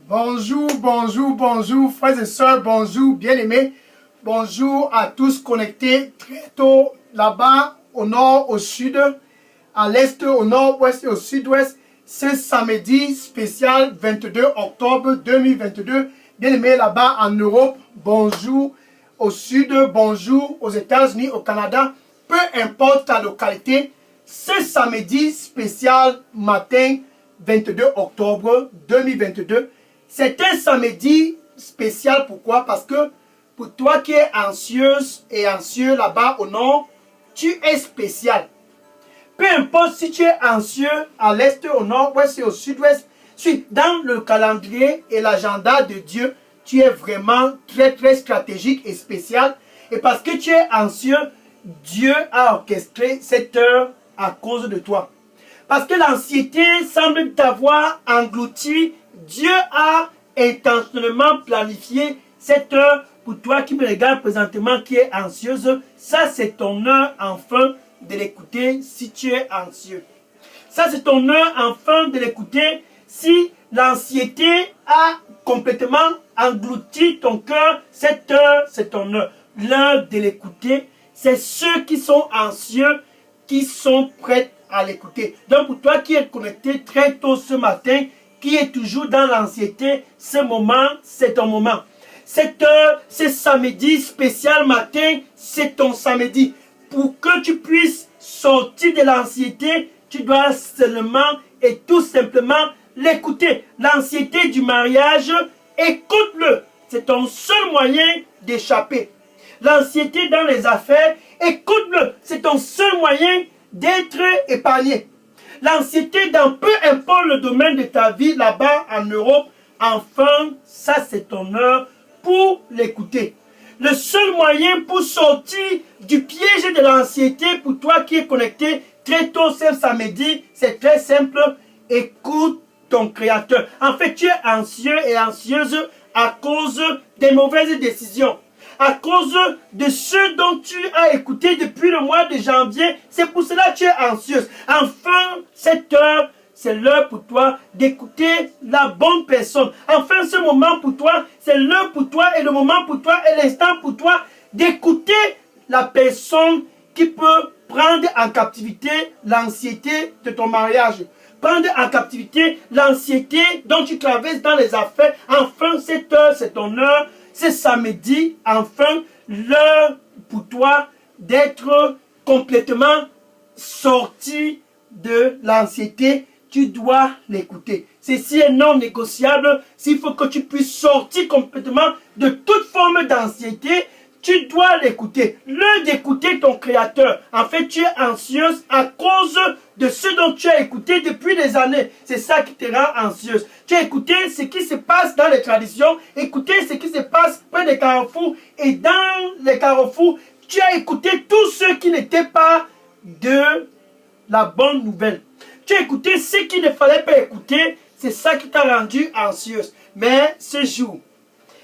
Bonjour, bonjour, bonjour, frères et sœurs, bonjour, bien-aimés. Bonjour à tous connectés très tôt là-bas, au nord, au sud, à l'est, au nord-ouest et au sud-ouest. Ce samedi spécial 22 octobre 2022. Bien-aimés là-bas en Europe, bonjour. Au sud, bonjour. Aux États-Unis, au Canada, peu importe ta localité. Ce samedi spécial matin 22 octobre 2022. C'est un samedi spécial. Pourquoi? Parce que pour toi qui es anxieuse et anxieux là-bas au nord, tu es spécial. Peu importe si tu es anxieux à l'est, au nord-ouest et au sud-ouest, dans le calendrier et l'agenda de Dieu, tu es vraiment très très stratégique et spécial. Et parce que tu es anxieux, Dieu a orchestré cette heure à cause de toi. Parce que l'anxiété semble t'avoir englouti, Dieu a intentionnellement planifié cette heure pour toi qui me regarde présentement, qui est anxieuse. Ça, c'est ton heure enfin de l'écouter si tu es anxieux. Ça, c'est ton heure enfin de l'écouter si l'anxiété a complètement englouti ton cœur. Cette heure, c'est ton heure. L'heure de l'écouter, c'est ceux qui sont anxieux qui sont prêts à l'écouter. Donc pour toi qui es connecté très tôt ce matin, qui est toujours dans l'anxiété, ce moment, c'est ton moment. Cette heure, ce samedi spécial matin, c'est ton samedi. Pour que tu puisses sortir de l'anxiété, tu dois seulement et tout simplement l'écouter. L'anxiété du mariage, écoute-le. C'est ton seul moyen d'échapper. L'anxiété dans les affaires, écoute-le. C'est ton seul moyen d'être épargné. L'anxiété dans peu importe le domaine de ta vie là-bas en Europe, enfin, ça c'est ton heure pour l'écouter. Le seul moyen pour sortir du piège de l'anxiété pour toi qui es connecté très tôt ce samedi, c'est très simple. Écoute ton Créateur. En fait, tu es anxieux et anxieuse à cause des mauvaises décisions. À cause de ce dont tu as écouté depuis le mois de janvier, c'est pour cela que tu es anxieuse. Enfin, cette heure, c'est l'heure pour toi d'écouter la bonne personne. Enfin, ce moment pour toi, c'est l'heure pour toi et le moment pour toi et l'instant pour toi d'écouter la personne qui peut prendre en captivité l'anxiété de ton mariage. Prendre en captivité l'anxiété dont tu traverses dans les affaires. Enfin, cette heure, c'est ton heure. C'est samedi, enfin, l'heure pour toi d'être complètement sorti de l'anxiété. Tu dois l'écouter. Ceci est non négociable. S'il faut que tu puisses sortir complètement de toute forme d'anxiété, tu dois l'écouter. L'heure d'écouter ton Créateur. En fait, tu es anxieuse à cause de ce dont tu as écouté depuis des années. C'est ça qui te rend anxieuse. Tu as écouté ce qui se passe dans les traditions, écouté ce qui se passe près des carrefours. Et dans les carrefours, tu as écouté tout ce qui n'était pas de la bonne nouvelle. Tu as écouté ce qu'il ne fallait pas écouter. C'est ça qui t'a rendu anxieuse. Mais ce jour,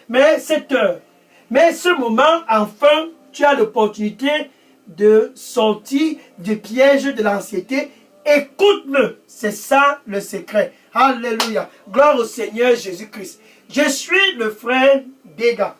mais cette heure, mais ce moment, enfin, tu as l'opportunité de sortir du piège de l'anxiété. Écoute-le. C'est ça le secret. Alléluia. Gloire au Seigneur Jésus-Christ. Je suis le frère Dega.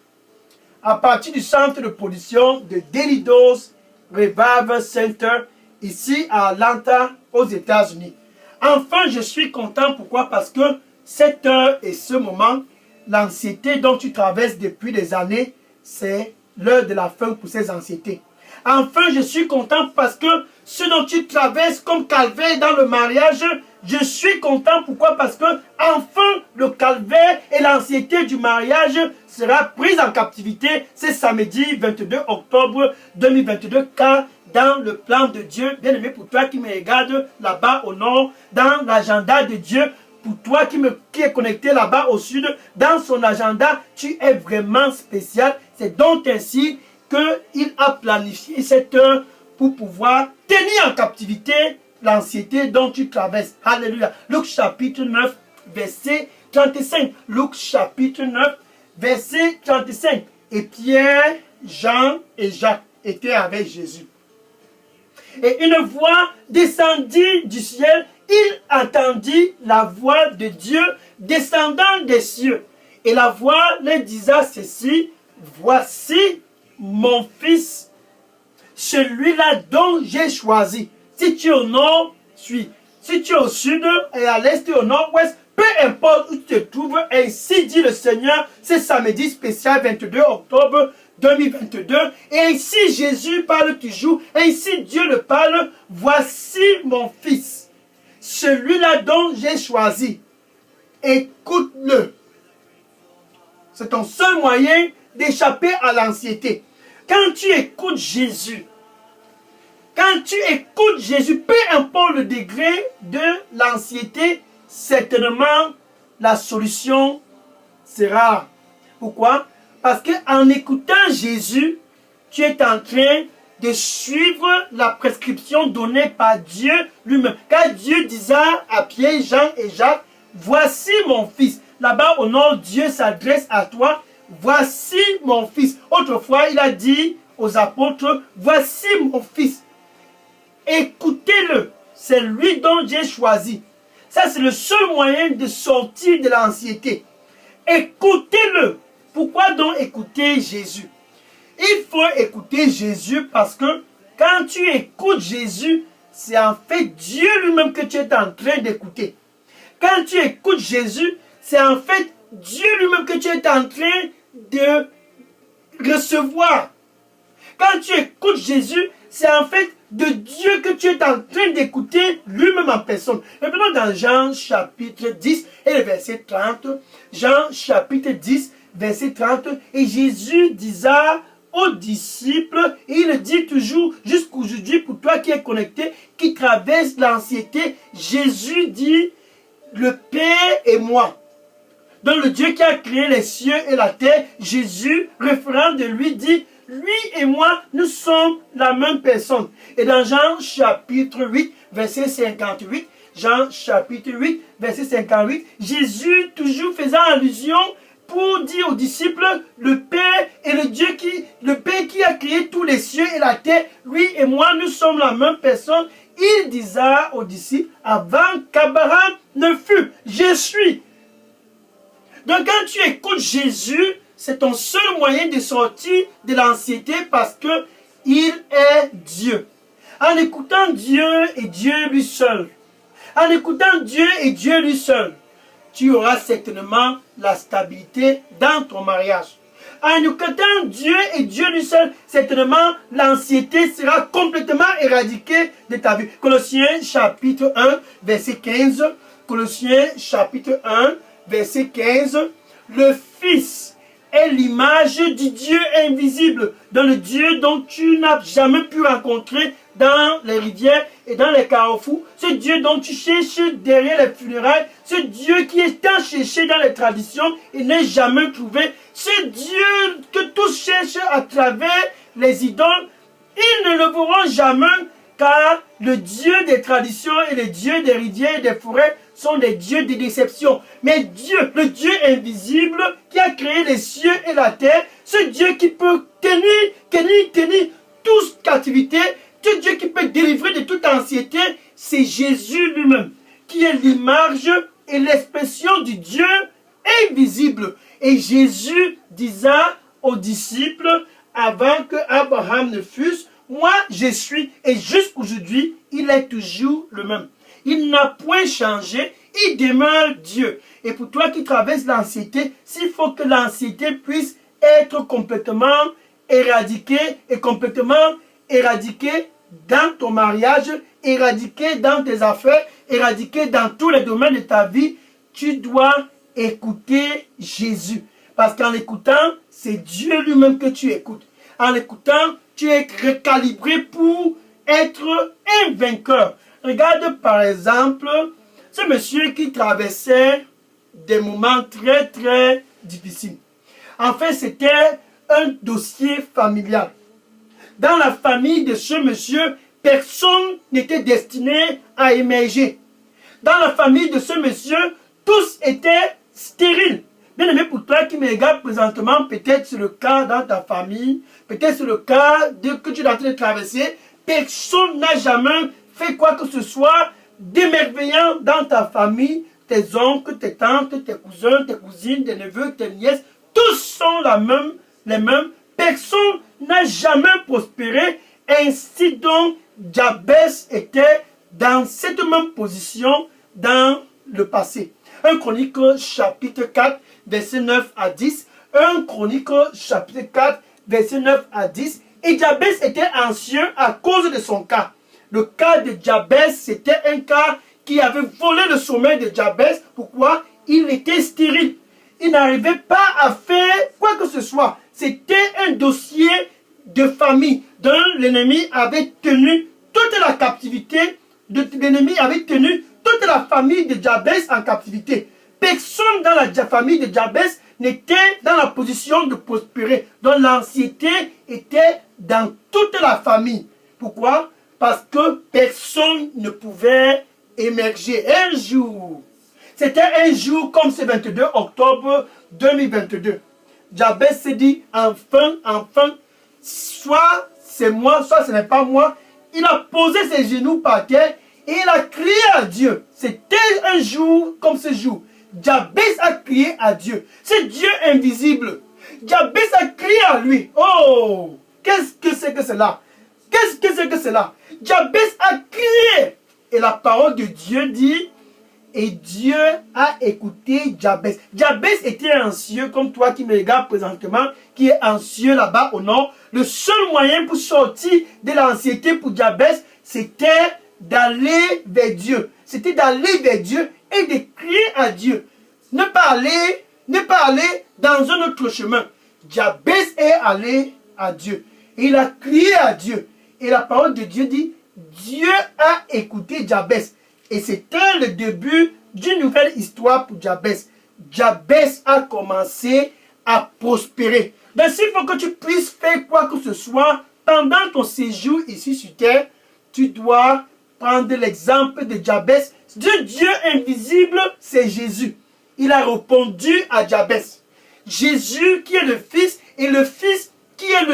À partir du centre de production de Delidos Revival Center, ici à Atlanta, aux États-Unis. Enfin, je suis content. Pourquoi? Parce que cette heure et ce moment, l'anxiété dont tu traverses depuis des années, c'est l'heure de la fin pour ces anxiétés. Enfin, je suis content parce que ce dont tu traverses comme calvaire dans le mariage, je suis content. Pourquoi? Parce que enfin, le calvaire et l'anxiété du mariage sera prise en captivité ce samedi 22 octobre 2022, car dans le plan de Dieu, bien aimé pour toi qui me regarde là-bas au nord, dans l'agenda de Dieu, pour toi qui est connecté là-bas au sud, dans son agenda, tu es vraiment spécial. C'est donc ainsi qu'il a planifié cette heure pour pouvoir tenir en captivité l'anxiété dont tu traverses. Alléluia. Luc chapitre 9, verset 35. Luc chapitre 9, verset 35. Et Pierre, Jean et Jacques étaient avec Jésus. Et une voix descendit du ciel. Il entendit la voix de Dieu descendant des cieux. Et la voix leur disait ceci, voici mon fils, celui-là dont j'ai choisi. Si tu es au nord, suis. Si tu es au sud et à l'est et au nord-ouest, peu importe où tu te trouves, ainsi dit le Seigneur, c'est samedi spécial 22 octobre 2022. Et ainsi Jésus parle toujours, ainsi Dieu le parle, voici mon fils, celui-là dont j'ai choisi. Écoute-le. C'est ton seul moyen d'échapper à l'anxiété. Quand tu écoutes Jésus, peu importe le degré de l'anxiété, certainement la solution sera. Pourquoi? Parce qu'en écoutant Jésus, tu es en train de suivre la prescription donnée par Dieu lui-même. Car Dieu disait à Pierre, Jean et Jacques, voici mon fils. Là-bas au nord, Dieu s'adresse à toi. Voici mon fils. Autrefois, il a dit aux apôtres, voici mon fils. Écoutez-le. C'est lui dont j'ai choisi. Ça, c'est le seul moyen de sortir de l'anxiété. Écoutez-le. Pourquoi donc écouter Jésus? Il faut écouter Jésus parce que quand tu écoutes Jésus, c'est en fait Dieu lui-même que tu es en train d'écouter. Quand tu écoutes Jésus, c'est en fait Dieu lui-même que tu es en train de recevoir. Quand tu écoutes Jésus, c'est en fait de Dieu que tu es en train d'écouter lui-même en personne. Maintenant dans Jean chapitre 10 et le verset 30, Jean chapitre 10, verset 30, et Jésus disait aux disciples, et il le dit toujours jusqu'aujourd'hui pour toi qui es connecté, qui traverse l'anxiété, Jésus dit, le Père et moi. Donc le Dieu qui a créé les cieux et la terre, Jésus, référant de lui, dit, lui et moi, nous sommes la même personne. Et dans Jean chapitre 8, verset 58, Jean chapitre 8, verset 58, Jésus toujours faisant allusion pour dire aux disciples, le Père et le Père qui a créé tous les cieux et la terre, lui et moi, nous sommes la même personne. Il disait aux disciples, avant qu'Abraham ne fût, je suis. Donc quand tu écoutes Jésus, c'est ton seul moyen de sortir de l'anxiété parce que il est Dieu. En écoutant Dieu et Dieu lui seul, en écoutant Dieu et Dieu lui seul, tu auras certainement la stabilité dans ton mariage. En écoutant Dieu et Dieu lui seul, certainement l'anxiété sera complètement éradiquée de ta vie. Colossiens chapitre 1, verset 15. Colossiens chapitre 1, verset 15. Le Fils est l'image du Dieu invisible, dans le Dieu dont tu n'as jamais pu rencontrer dans les rivières et dans les carrefours, ce Dieu dont tu cherches derrière les funérailles, ce Dieu qui est tant cherché dans les traditions et n'est jamais trouvé, ce Dieu que tous cherchent à travers les idoles, ils ne le verront jamais, car le Dieu des traditions et le Dieu des rivières et des forêts sont des dieux de déception. Mais Dieu, le Dieu invisible qui a créé les cieux et la terre, ce Dieu qui peut tenir toute captivité, ce Dieu qui peut délivrer de toute anxiété, c'est Jésus lui-même, qui est l'image et l'expression du Dieu invisible. Et Jésus disait aux disciples, avant que Abraham ne fût, moi je suis, et jusqu'aujourd'hui, il est toujours le même. Il n'a point changé, il demeure Dieu. Et pour toi qui traverses l'anxiété, s'il faut que l'anxiété puisse être complètement éradiquée et complètement éradiquée dans ton mariage, éradiquée dans tes affaires, éradiquée dans tous les domaines de ta vie, tu dois écouter Jésus. Parce qu'en l'écoutant, c'est Dieu lui-même que tu écoutes. En l'écoutant, tu es recalibré pour être un vainqueur. Regarde par exemple ce monsieur qui traversait des moments très très difficiles. En fait, c'était un dossier familial. Dans la famille de ce monsieur, personne n'était destiné à émerger. Dans la famille de ce monsieur, tous étaient stériles. Bien aimé, pour toi qui me regardes présentement, peut-être c'est le cas dans ta famille, peut-être c'est le cas que tu es en train de traverser, personne n'a jamais fait quoi que ce soit d'émerveillant dans ta famille. tes oncles, tes tantes, tes cousins, tes cousines, tes neveux, tes nièces, tous sont les mêmes. Personne n'a jamais prospéré. Ainsi donc, Jabès était dans cette même position dans le passé. 1 Chronique chapitre 4, verset 9 à 10. 1 Chronique chapitre 4, verset 9 à 10. Et Jabès était anxieux à cause de son cas. Le cas de Jabès, c'était un cas qui avait volé le sommeil de Jabès. Pourquoi? Il était stérile. Il n'arrivait pas à faire quoi que ce soit. C'était un dossier de famille dont l'ennemi avait tenu toute la captivité. L'ennemi avait tenu toute la famille de Jabès en captivité. Personne dans la famille de Jabès n'était dans la position de prospérer. Donc l'anxiété était dans toute la famille. Pourquoi? Parce que personne ne pouvait émerger. Un jour, c'était un jour comme ce 22 octobre 2022. Jabès s'est dit, enfin, soit c'est moi, soit ce n'est pas moi. Il a posé ses genoux par terre et il a crié à Dieu. C'était un jour comme ce jour. Jabès a crié à Dieu. C'est Dieu invisible. Jabès a crié à lui. Oh, qu'est-ce que c'est que cela? Qu'est-ce que c'est que cela? Jabès a crié. Et la parole de Dieu dit, et Dieu a écouté Jabès. Jabès était anxieux, comme toi qui me regardes présentement, qui est anxieux là-bas au nord. Le seul moyen pour sortir de l'anxiété pour Jabès, c'était d'aller vers Dieu. C'était d'aller vers Dieu et de crier à Dieu. Ne pas aller dans un autre chemin. Jabès est allé à Dieu. Et il a crié à Dieu. Et la parole de Dieu dit, Dieu a écouté Jabès. Et c'était le début d'une nouvelle histoire pour Jabès. Jabès a commencé à prospérer. Donc s'il faut que tu puisses faire quoi que ce soit pendant ton séjour ici sur terre, tu dois prendre l'exemple de Jabès. Dieu invisible, c'est Jésus. Il a répondu à Jabès. Jésus qui est le Fils et le Fils qui est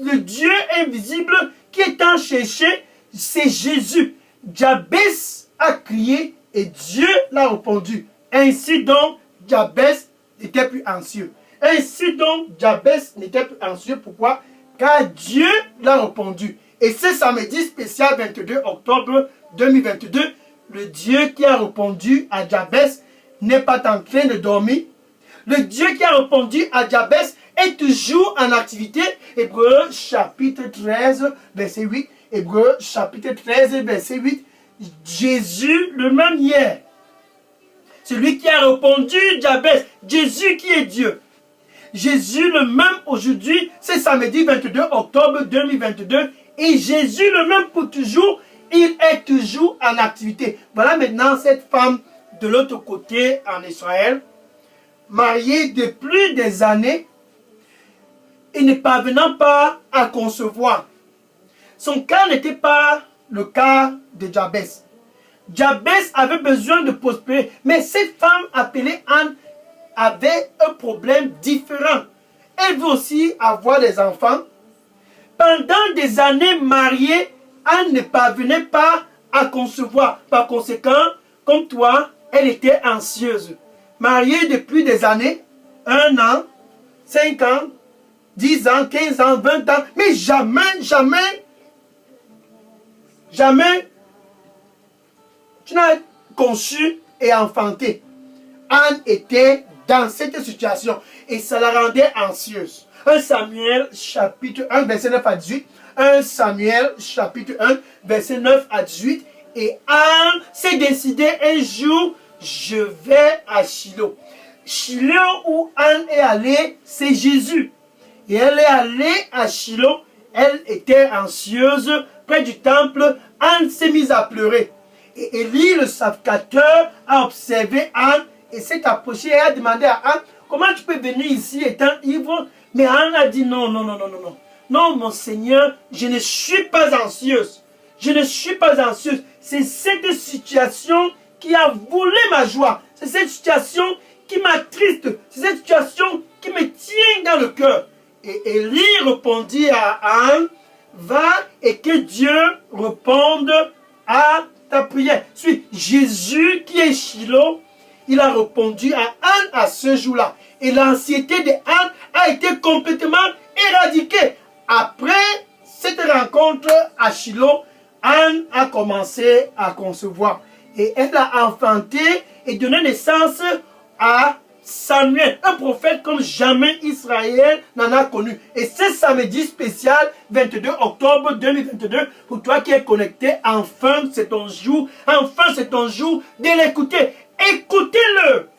le Dieu invisible qui est en cherché, c'est Jésus. Jabès a crié et Dieu l'a répondu. Ainsi donc, Jabès n'était plus anxieux. Ainsi donc, Jabès n'était plus anxieux. Pourquoi? Car Dieu l'a répondu. Et ce samedi spécial 22 octobre 2022, le Dieu qui a répondu à Jabès n'est pas en train de dormir. Le Dieu qui a répondu à Jabès est toujours en activité. Hébreux chapitre 13, verset 8. Hébreux chapitre 13, verset 8. Jésus le même hier. Celui qui a répondu Jabès. Jésus qui est Dieu. Jésus le même aujourd'hui. C'est samedi 22 octobre 2022. Et Jésus le même pour toujours. Il est toujours en activité. Voilà maintenant cette femme de l'autre côté en Israël, mariée depuis des années et ne parvenant pas à concevoir. Son cas n'était pas le cas de Jabès. Jabès avait besoin de prospérer, mais cette femme appelée Anne avait un problème différent. Elle veut aussi avoir des enfants. Pendant des années mariée, Anne ne parvenait pas à concevoir. Par conséquent, comme toi, elle était anxieuse. Mariée depuis des années, 1 an, 5 ans, 10 ans, 15 ans, 20 ans, mais jamais, tu n'as conçu et enfanté. Anne était dans cette situation et ça la rendait anxieuse. 1 Samuel chapitre 1 verset 9 à 18. 1 Samuel chapitre 1 verset 9 à 18. Et Anne s'est décidée un jour, je vais à Shilo. Shilo où Anne est allée, c'est Jésus. Et elle est allée à Shilo. Elle était anxieuse près du temple. Anne s'est mise à pleurer. Et Élie, le sacrificateur, a observé Anne et s'est approché et a demandé à Anne, comment tu peux venir ici étant ivre? Mais Anne a dit non. Non, mon Seigneur, je ne suis pas anxieuse. Je ne suis pas anxieuse. C'est cette situation qui a volé ma joie. C'est cette situation qui m'attriste. C'est cette situation qui me tient dans le cœur. Et Élie répondit à Anne, va et que Dieu réponde à ta prière. Suis Jésus qui est Shilo il a répondu à Anne à ce jour-là. Et l'anxiété de Anne a été complètement éradiquée. Après cette rencontre à Shiloh, Anne a commencé à concevoir. Et elle a enfanté et donné naissance à Samuel, un prophète comme jamais Israël n'en a connu. Et ce samedi spécial, 22 octobre 2022, pour toi qui es connecté, enfin c'est ton jour de l'écouter. Écoutez-le.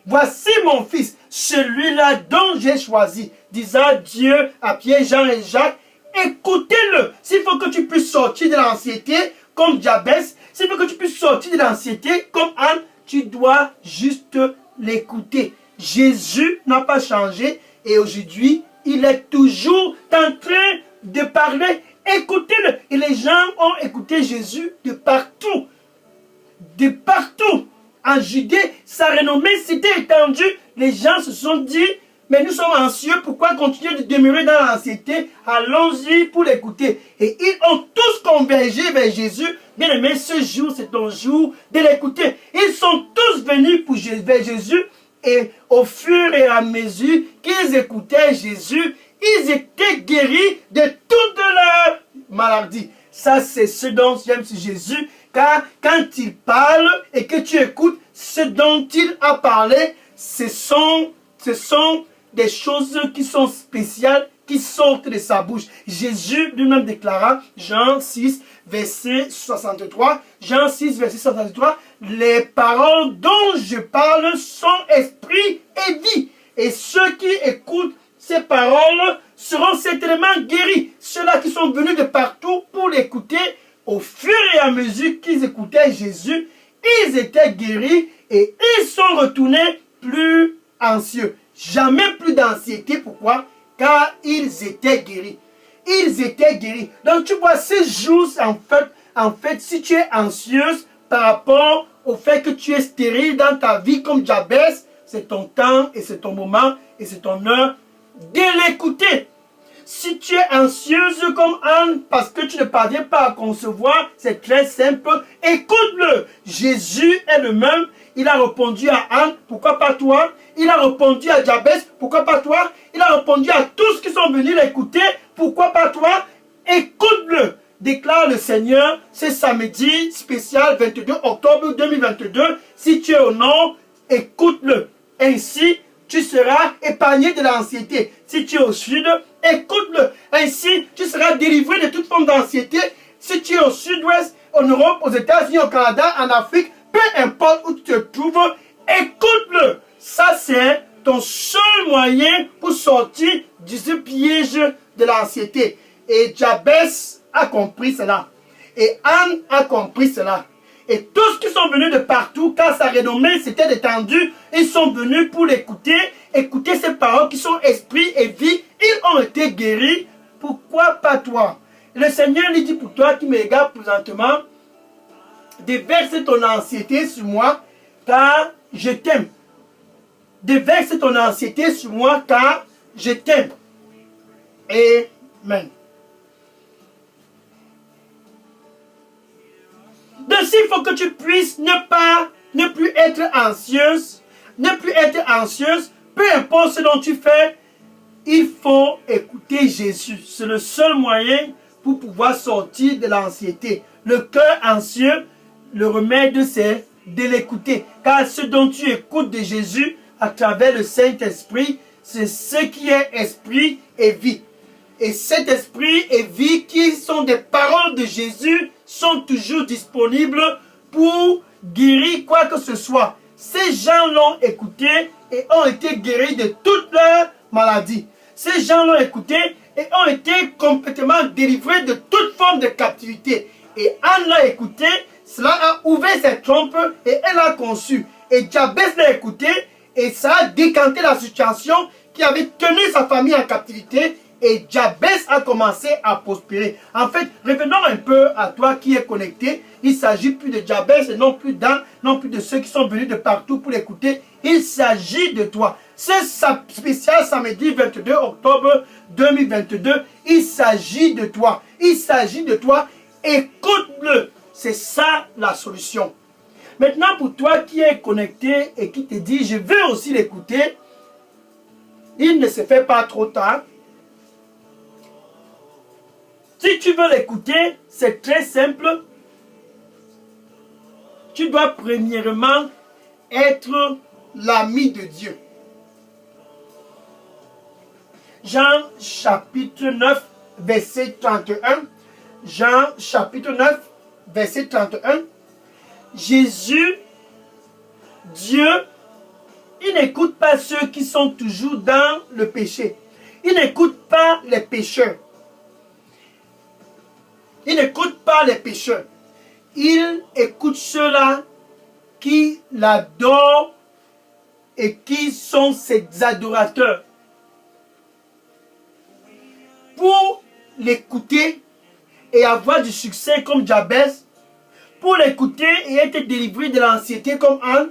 Voici mon fils, celui-là dont j'ai choisi, disant Dieu à Pierre, Jean et Jacques. Écoutez-le. S'il faut que tu puisses sortir de l'anxiété comme Jabez, s'il faut que tu puisses sortir de l'anxiété comme Anne, tu dois juste l'écouter. Jésus n'a pas changé et aujourd'hui, il est toujours en train de parler. Écoutez-le. Et les gens ont écouté Jésus de partout. De partout. En Judée, sa renommée s'était étendue. Les gens se sont dit, mais nous sommes anxieux, pourquoi continuer de demeurer dans l'anxiété? Allons-y pour l'écouter. Et ils ont tous convergé vers Jésus. Bien aimé, ce jour, c'est ton jour de l'écouter. Ils sont tous venus vers Jésus. Et au fur et à mesure qu'ils écoutaient Jésus, ils étaient guéris de toutes leurs maladies. Ça, c'est ce dont j'aime sur Jésus. Car quand il parle et que tu écoutes ce dont il a parlé, ce sont des choses qui sont spéciales, qui sortent de sa bouche. Jésus lui-même déclara, Jean 6, verset 63, Jean 6, verset 63, les paroles dont je parle sont esprit et vie. Et ceux qui écoutent ces paroles seront certainement guéris. Ceux-là qui sont venus de partout pour l'écouter, au fur et à mesure qu'ils écoutaient Jésus, ils étaient guéris et ils sont retournés plus anxieux. Jamais plus d'anxiété. Pourquoi? Car ils étaient guéris. Ils étaient guéris. Donc tu vois, ces jours, en fait, si tu es anxieuse par rapport au fait que tu es stérile dans ta vie comme Jabez, c'est ton temps et c'est ton moment et c'est ton heure de l'écouter. Si tu es anxieuse comme Anne parce que tu ne parviens pas à concevoir, c'est très simple. Écoute-le. Jésus est le même. Il a répondu à Anne, pourquoi pas toi? Il a répondu à Jabez, pourquoi pas toi? Il a répondu à tous qui sont venus l'écouter, pourquoi pas toi? Écoute-le. Déclare le Seigneur, c'est samedi spécial 22 octobre 2022. Si tu es au nord, écoute-le. Ainsi, tu seras épargné de l'anxiété. Si tu es au sud, écoute-le. Ainsi, tu seras délivré de toute forme d'anxiété. Si tu es au sud-ouest, en Europe, aux États-Unis, au Canada, en Afrique, peu importe où tu te trouves, écoute-le. Ça, c'est ton seul moyen pour sortir de ce piège de l'anxiété. Et Jabez a compris cela. Et Anne a compris cela. Et tous qui sont venus de partout, car sa renommée s'était étendue, ils sont venus pour l'écouter, écouter ces paroles qui sont esprit et vie. Ils ont été guéris. Pourquoi pas toi? Le Seigneur lui dit pour toi qui me regarde présentement, déverse ton anxiété sur moi, car je t'aime. Déverse ton anxiété sur moi, car je t'aime. Amen. Donc, il faut que tu puisses ne plus être anxieuse, peu importe ce dont tu fais, il faut écouter Jésus. C'est le seul moyen pour pouvoir sortir de l'anxiété. Le cœur anxieux, le remède, c'est de l'écouter. Car ce dont tu écoutes de Jésus à travers le Saint-Esprit, c'est ce qui est esprit et vie. Et cet esprit et vie qui sont des paroles de Jésus sont toujours disponibles pour guérir quoi que ce soit. Ces gens l'ont écouté et ont été guéris de toutes leurs maladies. Ces gens l'ont écouté et ont été complètement délivrés de toute forme de captivité. Et Anne l'a écouté, cela a ouvert ses trompes et elle a conçu. Et Jabez l'a écouté et ça a décanté la situation qui avait tenu sa famille en captivité. Et Jabez a commencé à prospérer. En fait, revenons un peu à toi qui es connecté. Il ne s'agit plus de Jabez et non plus d'Anne, non plus de ceux qui sont venus de partout pour l'écouter. Il s'agit de toi. C'est spécial samedi 22 octobre 2022. Il s'agit de toi. Il s'agit de toi. Écoute-le. C'est ça la solution. Maintenant, pour toi qui es connecté et qui te dit, je veux aussi l'écouter, il ne se fait pas trop tard. Si tu veux l'écouter, c'est très simple. Tu dois premièrement être l'ami de Dieu. Jean chapitre 9, verset 31. Jean chapitre 9, verset 31. Jésus, Dieu, il n'écoute pas ceux qui sont toujours dans le péché. Il n'écoute pas les pécheurs. Il n'écoute pas les pécheurs. Il écoute ceux-là qui l'adorent et qui sont ses adorateurs. Pour l'écouter et avoir du succès comme Jabez, pour l'écouter et être délivré de l'anxiété comme Anne,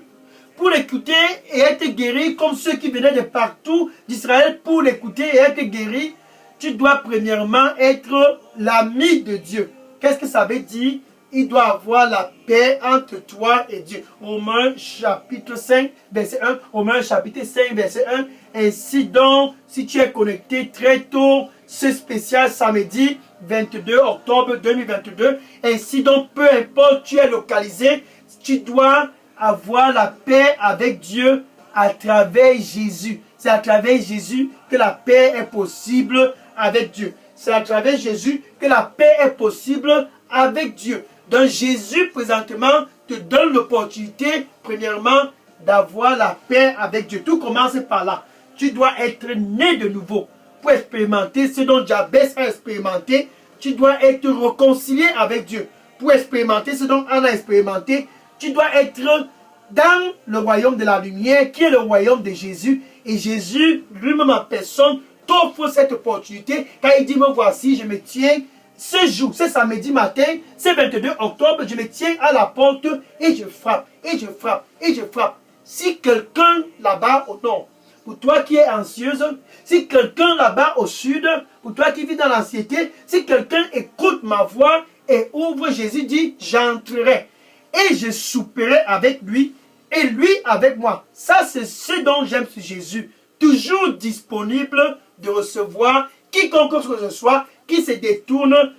pour l'écouter et être guéri comme ceux qui venaient de partout d'Israël, pour l'écouter et être guéri, tu dois premièrement être l'ami de Dieu. Qu'est-ce que ça veut dire? Il doit avoir la paix entre toi et Dieu. Romains chapitre 5, verset 1. Romains chapitre 5, verset 1. Ainsi donc, si tu es connecté très tôt, ce spécial samedi 22 octobre 2022, ainsi donc, peu importe où tu es localisé, tu dois avoir la paix avec Dieu à travers Jésus. C'est à travers Jésus que la paix est possible avec Dieu. C'est à travers Jésus que la paix est possible avec Dieu. Donc Jésus présentement te donne l'opportunité, premièrement, d'avoir la paix avec Dieu. Tout commence par là. Tu dois être né de nouveau. Pour expérimenter ce dont Jabez a expérimenté, tu dois être réconcilié avec Dieu. Pour expérimenter ce dont Anne a expérimenté, tu dois être dans le royaume de la lumière, qui est le royaume de Jésus. Et Jésus, lui-même en personne, t'offre cette opportunité. Quand il dit, me voici, je me tiens ce jour, ce samedi matin, ce 22 octobre, je me tiens à la porte et je frappe, et je frappe, et je frappe. Si quelqu'un là-bas au nord, pour toi qui es anxieuse, si quelqu'un là-bas au sud, pour toi qui vis dans l'anxiété, si quelqu'un écoute ma voix et ouvre, Jésus dit, j'entrerai et je souperai avec lui et lui avec moi. Ça, c'est ce dont j'aime sur Jésus. Toujours disponible de recevoir quiconque que ce soit qui se détourne,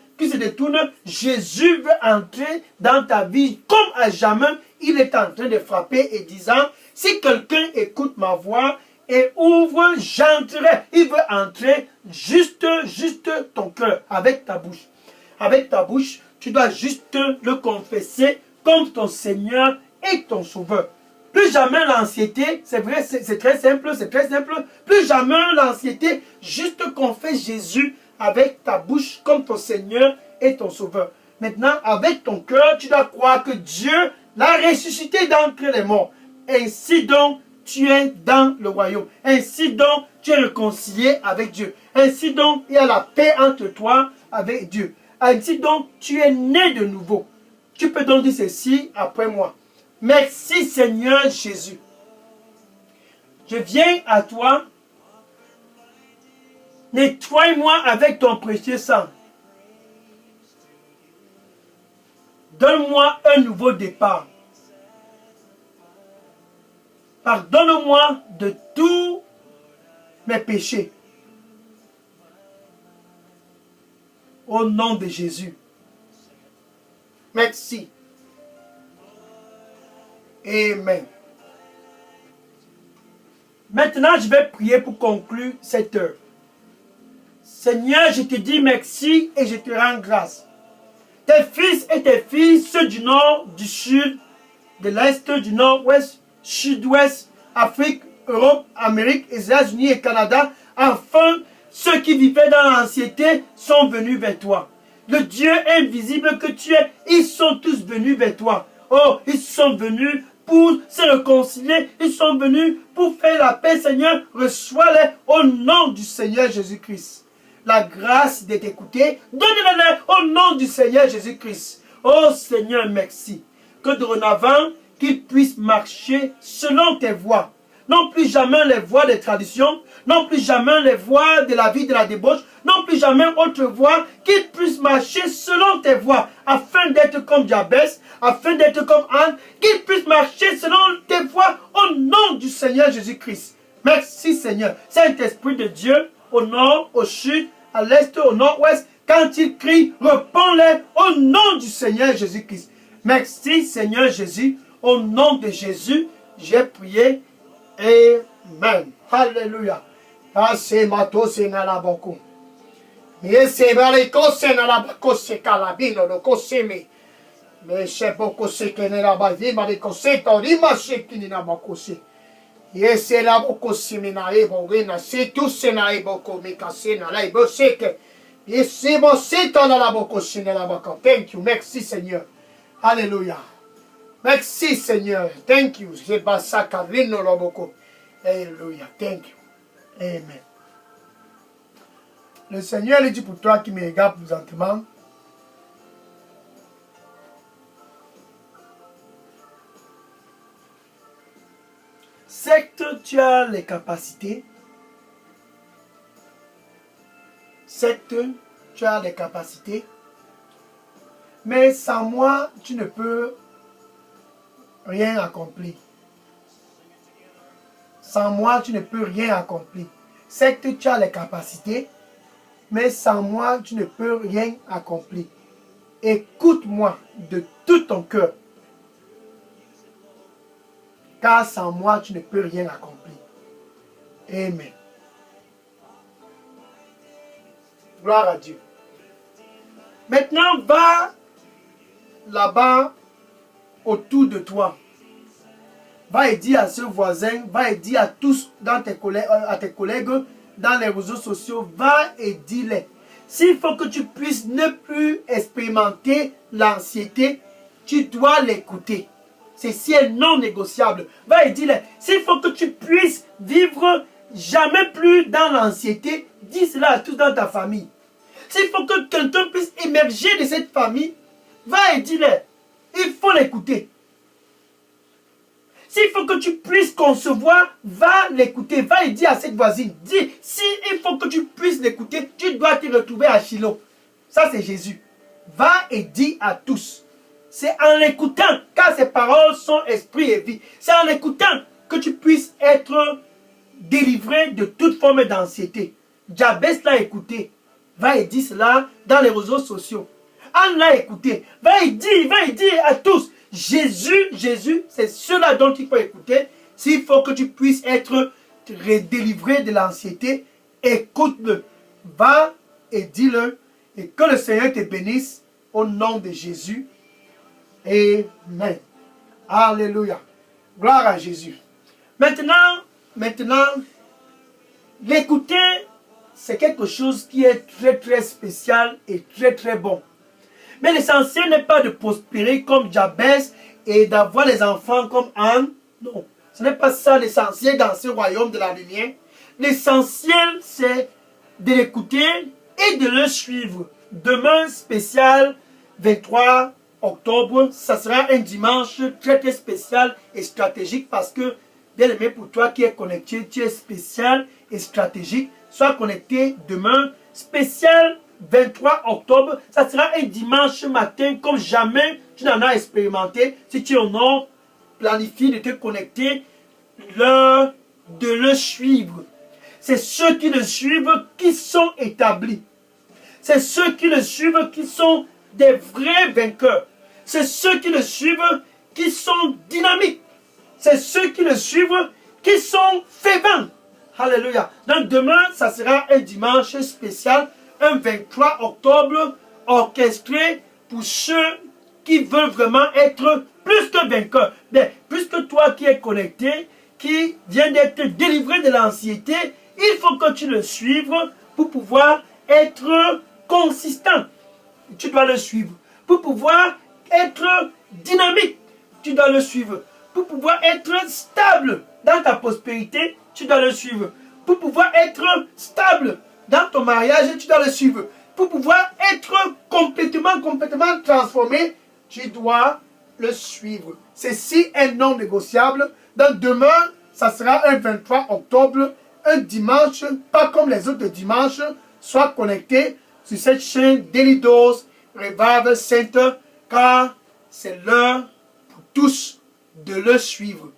Jésus veut entrer dans ta vie comme à jamais. Il est en train de frapper et disant, si quelqu'un écoute ma voix et ouvre, j'entrerai. Il veut entrer juste ton cœur, avec ta bouche. Avec ta bouche, tu dois juste le confesser comme ton Seigneur et ton Sauveur. Plus jamais l'anxiété, c'est vrai, c'est très simple, Plus jamais l'anxiété, juste confesse Jésus avec ta bouche comme ton Seigneur et ton Sauveur. Maintenant, avec ton cœur, tu dois croire que Dieu l'a ressuscité d'entre les morts. Ainsi donc, tu es dans le royaume. Ainsi donc, tu es réconcilié avec Dieu. Ainsi donc, il y a la paix entre toi avec Dieu. Ainsi donc, tu es né de nouveau. Tu peux donc dire ceci après moi. Merci Seigneur Jésus. Je viens à toi. Nettoie-moi avec ton précieux sang. Donne-moi un nouveau départ. Pardonne-moi de tous mes péchés. Au nom de Jésus. Merci. Amen. Maintenant, je vais prier pour conclure cette heure. Seigneur, je te dis merci et je te rends grâce. Tes fils et tes filles, ceux du nord, du sud, de l'est, du nord-ouest, sud-ouest, Afrique, Europe, Amérique, États-Unis et Canada, enfin, ceux qui vivaient dans l'anxiété sont venus vers toi. Le Dieu invisible que tu es, ils sont tous venus vers toi. Oh, ils sont venus pour se réconcilier, ils sont venus pour faire la paix, Seigneur. Reçois-les au nom du Seigneur Jésus-Christ. La grâce de t'écouter, donne-les au nom du Seigneur Jésus-Christ. Oh Seigneur, merci. Que dorénavant, qu'ils puissent marcher selon tes voies. non plus jamais les voies des traditions, non plus jamais les voies de la vie de la débauche, non plus jamais autre voie, qu'ils puissent marcher selon tes voies, afin d'être comme Jabès, afin d'être comme Anne, qu'ils puissent marcher selon tes voies au nom du Seigneur Jésus-Christ. Merci Seigneur. Saint-Esprit de Dieu, au nord, au sud, à l'est, au nord-ouest, quand ils crient, réponds-les au nom du Seigneur Jésus-Christ. Merci Seigneur Jésus, au nom de Jésus, j'ai prié. Amen. Alléluia. Ase mato se na la boko. Ese vale kose na la boko se kalabino no kose me. Me se boko se kene la bavi ma de kose to rima se kini na boko se. Ese la boko se me na ebo rena se tu se na ebo ko me kase na la ebo se ke. Ese bo se to na la boko se na la boko. Thank you. Merci Seigneur. Alléluia. Merci Seigneur. Thank you. Je basa kalino la boko. Alléluia. Thank you. Amen. Le Seigneur lui dit pour toi qui me regarde présentement, c'est que tu as les capacités, c'est que tu as les capacités, mais sans moi, tu ne peux rien accomplir. Sans moi, tu ne peux rien accomplir. C'est que tu as les capacités, mais sans moi, tu ne peux rien accomplir. Écoute-moi de tout ton cœur. Car sans moi, tu ne peux rien accomplir. Amen. Gloire à Dieu. Maintenant, va là-bas autour de toi. Va et dire à ce voisin, va et dire à tous à tes collègues dans les réseaux sociaux, va et dis-les. S'il faut que tu puisses ne plus expérimenter l'anxiété, tu dois l'écouter. Ceci est non négociable. Va et dis-les. S'il faut que tu puisses vivre jamais plus dans l'anxiété, dis cela à tous dans ta famille. S'il faut que quelqu'un puisse émerger de cette famille, va et dis-les. Il faut l'écouter. S'il faut que tu puisses concevoir, va l'écouter. Va et dis à cette voisine. Dis, s'il faut que tu puisses l'écouter, tu dois te retrouver à Shiloh. Ça, c'est Jésus. Va et dis à tous. C'est en l'écoutant, car ses paroles sont esprit et vie. C'est en l'écoutant que tu puisses être délivré de toute forme d'anxiété. Jabès l'a écouté. Va et dis cela dans les réseaux sociaux. Anne l'a écouté. Va et dis à tous. Jésus, c'est cela dont il faut écouter. S'il faut que tu puisses être délivré de l'anxiété, écoute-le. Va et dis-le. Et que le Seigneur te bénisse au nom de Jésus. Amen. Alléluia. Gloire à Jésus. Maintenant, l'écouter, c'est quelque chose qui est très très spécial et très très bon. Mais l'essentiel n'est pas de prospérer comme Jabès et d'avoir les enfants comme Anne. Non, ce n'est pas ça l'essentiel dans ce royaume de la lumière. L'essentiel, c'est de l'écouter et de le suivre. Demain, spécial, 23 octobre, ça sera un dimanche très très spécial et stratégique parce que, bien aimé, pour toi qui es connecté, tu es spécial et stratégique. Sois connecté demain, spécial 23 octobre, ça sera un dimanche matin comme jamais tu n'en as expérimenté. Si tu es au nord, planifie de te connecter, de le suivre. C'est ceux qui le suivent qui sont établis. C'est ceux qui le suivent qui sont des vrais vainqueurs. C'est ceux qui le suivent qui sont dynamiques. C'est ceux qui le suivent qui sont fervents. Alléluia. Donc demain, ça sera un dimanche spécial, un 23 octobre, orchestré pour ceux qui veulent vraiment être plus que vainqueurs. Mais puisque toi qui es connecté, qui vient d'être délivré de l'anxiété, il faut que tu le suives pour pouvoir être consistant. Tu dois le suivre. Pour pouvoir être dynamique, tu dois le suivre. Pour pouvoir être stable dans ta prospérité, tu dois le suivre. Pour pouvoir être stable dans ton mariage, tu dois le suivre. Pour pouvoir être complètement transformé, tu dois le suivre. Ceci est non négociable. Donc demain, Ça sera un 23 octobre, un dimanche, pas comme les autres dimanches. Sois connecté sur cette chaîne Daily Dose Revival Center, car c'est l'heure pour tous de le suivre.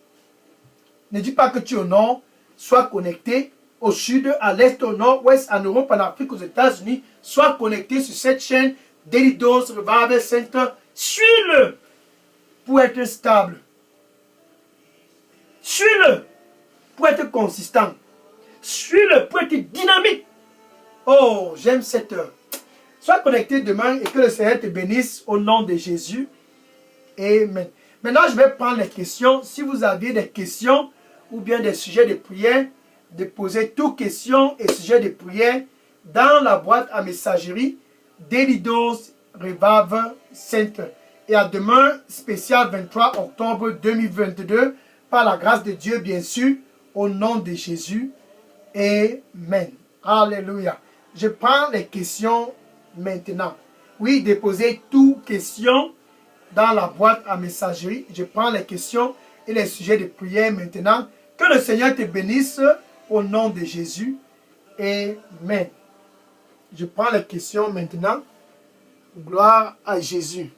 Ne dis pas que tu es au nord, sois connecté au sud, à l'est, au nord, ouest, en Europe, en Afrique, aux États-Unis. Sois connecté sur cette chaîne Daily Dose Revival Center. Suis-le pour être stable. Suis-le pour être consistant. Suis-le pour être dynamique. Oh, j'aime cette heure. Sois connecté demain et que le Seigneur te bénisse au nom de Jésus. Amen. Maintenant, je vais prendre les questions. Si vous avez des questions ou bien des sujets de prière, déposez toutes questions et sujets de prière dans la boîte à messagerie Daily Dose Revival Center. Et à demain, spécial 23 octobre 2022, par la grâce de Dieu, bien sûr, au nom de Jésus. Amen. Alléluia. Je prends les questions maintenant. Oui, déposez toutes questions dans la boîte à messagerie. Je prends les questions et les sujets de prière maintenant. Que le Seigneur te bénisse au nom de Jésus. Amen. Je prends les questions maintenant. Gloire à Jésus.